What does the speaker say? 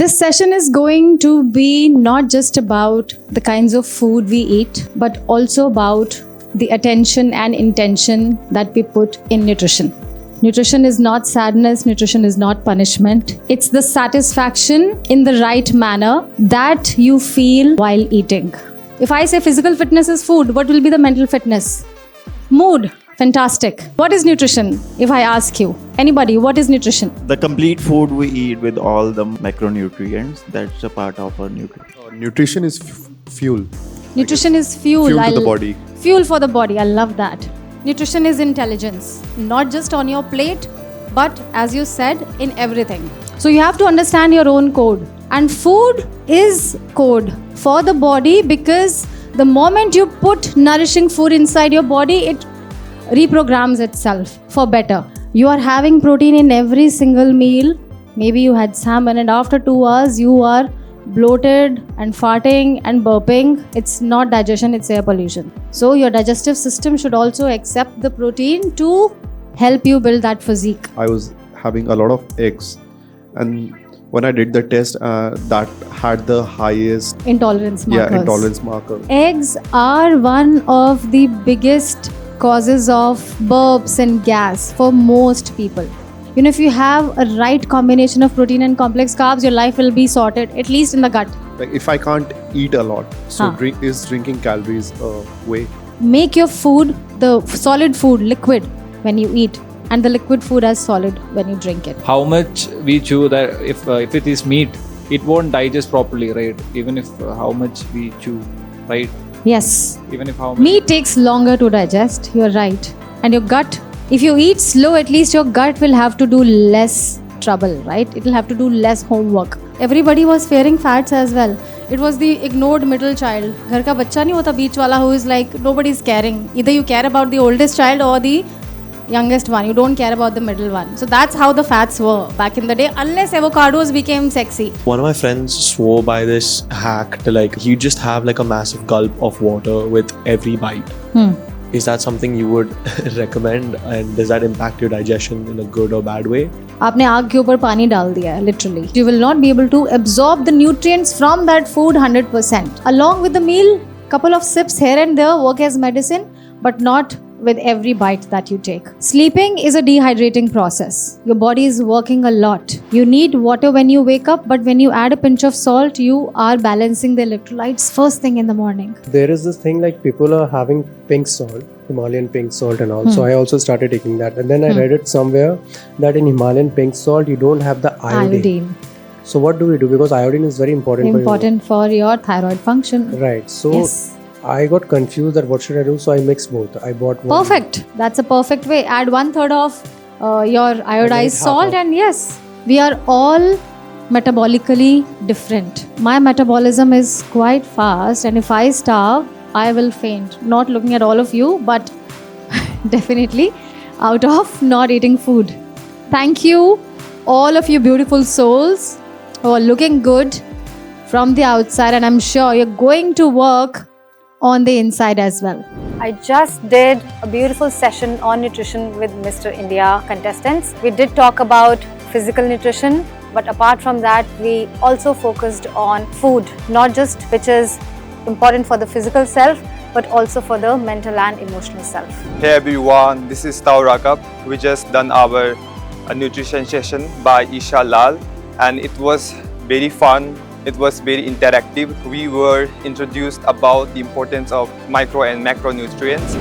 This session is going to be not just about the kinds of food we eat, but also about the attention and intention that we put in nutrition. Nutrition is not sadness, nutrition is not punishment. It's the satisfaction in the right manner that you feel while eating. If I say physical fitness is food, what will be the mental fitness? Mood. Fantastic. What is nutrition? If I ask you, anybody, what is nutrition? The complete food we eat with all the macronutrients, that's a part of our nutrition. Nutrition is fuel. Nutrition is fuel. Fuel to the body. Fuel for the body. I love that. Nutrition is intelligence, not just on your plate, but as you said, in everything. So you have to understand your own code. And food is code for the body, because the moment you put nourishing food inside your body, it reprograms itself for better. You are having protein in every single meal. Maybe you had salmon and after 2 hours you are bloated and farting and burping. It's not digestion, it's air pollution. So your digestive system should also accept the protein to help you build that physique. I was having a lot of eggs, and when I did the test, that had the highest Intolerance markers. intolerance marker. Eggs are one of the biggest causes of burps and gas for most people. You know, if you have a right combination of protein and complex carbs, your life will be sorted, at least in the gut. Like if I can't eat a lot, so Huh. drinking calories a way. Make your food, the solid food, liquid when you eat, and the liquid food as solid when you drink it. How much we chew, that if it is meat, it won't digest properly, right? Even if how much we chew, right? Yes. Even if how much Meat takes longer to digest, you're right. And your gut, if you eat slow, at least your gut will have to do less trouble, right? It will have to do less homework. Everybody was fearing fats as well. It was the ignored middle child. घर का बच्चा नहीं होता बीच वाला, who is like nobody is caring. Either you care about the oldest child or the youngest one. You don't care about the middle one. So that's how the fats were back in the day, unless avocados became sexy. One of my friends swore by this hack to you just have a massive gulp of water with every bite. Is that something you would recommend, and does that impact your digestion in a good or bad way? आपने आग के ऊपर पानी डाल दिया है, literally. You will not be able to absorb the nutrients from that food 100%. Along with the meal, couple of sips here and there work as medicine, but not with every bite that you take. Sleeping is a dehydrating process. Your body is working a lot. You need water when you wake up, but when you add a pinch of salt, you are balancing the electrolytes first thing in the morning. There is this thing people are having pink salt, Himalayan pink salt and all. So I also started taking that. And then I read it somewhere that in Himalayan pink salt, you don't have the iodine. So what do we do? Because iodine is very important For your thyroid function. Right. So Yes. I got confused that what should I do? So I mixed both. I bought one. Perfect. That's a perfect way. Add 1/3 of your iodized half salt, of- and yes, we are all metabolically different. My metabolism is quite fast, and if I starve, I will faint. Not looking at all of you, but definitely out of not eating food. Thank you, all of you beautiful souls who are looking good from the outside, and I'm sure you're going to work on the inside as well. I just did a beautiful session on nutrition with Mr. India contestants. We did talk about physical nutrition, but apart from that, we also focused on food, not just which is important for the physical self, but also for the mental and emotional self. Hey everyone, this is Tao Rakab. We just done our nutrition session by Isha Lal, and it was very fun. It was very interactive. We were introduced about the importance of micro and macronutrients.